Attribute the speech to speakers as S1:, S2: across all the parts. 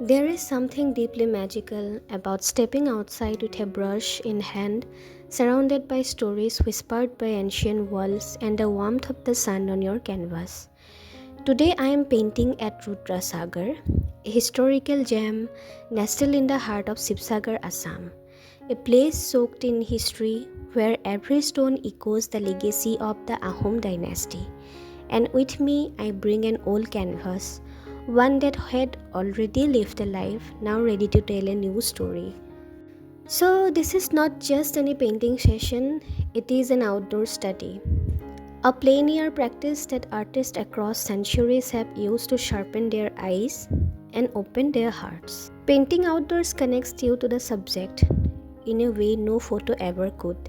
S1: There is something deeply magical about stepping outside with a brush in hand, surrounded by stories whispered by ancient walls and the warmth of the sun on your canvas. Today I am painting at Rudrasagar, a historical gem nestled in the heart of Sibsagar, Assam, a place soaked in history where every stone echoes the legacy of the Ahom dynasty. And with me, I bring an old canvas, one that had already lived a life, now ready to tell a new story. So, this is not just any painting session, it is an outdoor study. A plein air practice that artists across centuries have used to sharpen their eyes and open their hearts. Painting outdoors connects you to the subject in a way no photo ever could.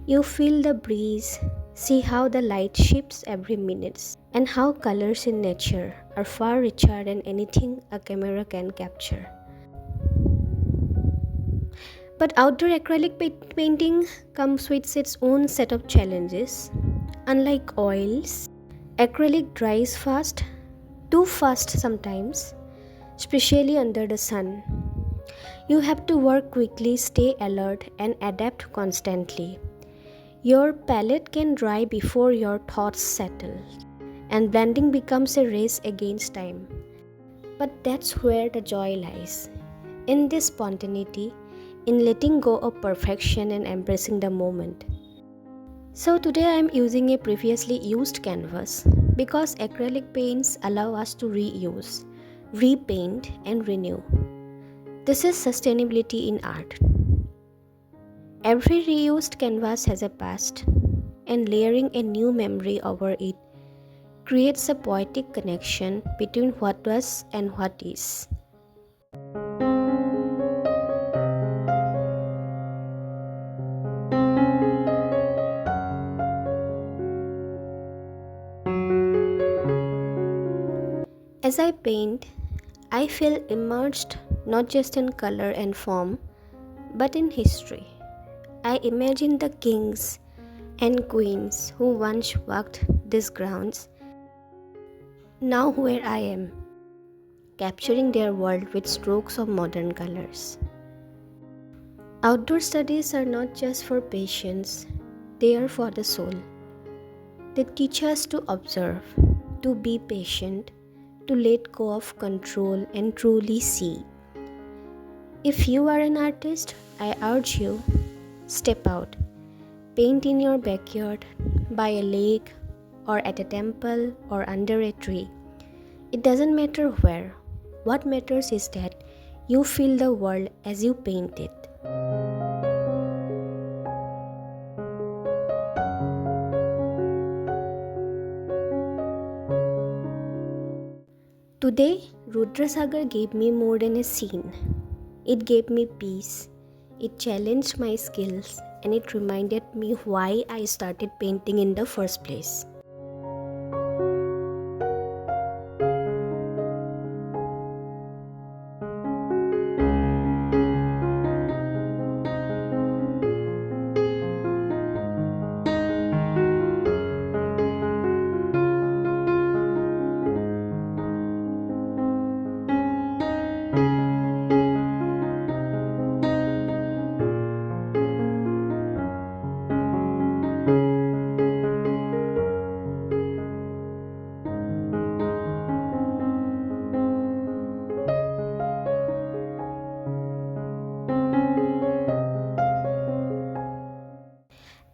S1: You feel the breeze, see how the light shifts every minute, and how colors in nature are far richer than anything a camera can capture. But outdoor acrylic painting comes with its own set of challenges. Unlike oils, acrylic dries fast, too fast sometimes, especially under the sun. You have to work quickly, stay alert, and adapt constantly. Your palette can dry before your thoughts settle, and blending becomes a race against time. But that's where the joy lies. In this spontaneity, in letting go of perfection and embracing the moment. So today I am using a previously used canvas because acrylic paints allow us to reuse, repaint, and renew. This is sustainability in art. Every reused canvas has a past, and layering a new memory over it creates a poetic connection between what was and what is. As I paint, I feel immersed not just in color and form, but in history. I imagine the kings and queens who once walked these grounds, now where I am, capturing their world with strokes of modern colors. Outdoor studies are not just for patience, they are for the soul. They teach us to observe, to be patient, to let go of control and truly see. If you are an artist, I urge you, step out, paint in your backyard, by a lake, or at a temple, or under a tree. It doesn't matter where. What matters is that you feel the world as you paint it. Today, Rudrasagar gave me more than a scene. It gave me peace, it challenged my skills, and it reminded me why I started painting in the first place.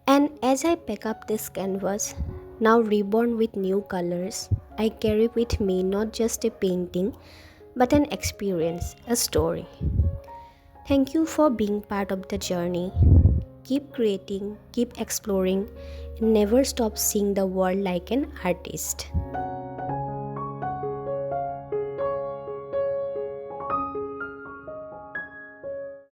S1: And as I pick up this canvas, now reborn with new colors, I carry with me not just a painting, but an experience, a story. Thank you for being part of the journey. Keep creating, keep exploring, and never stop seeing the world like an artist.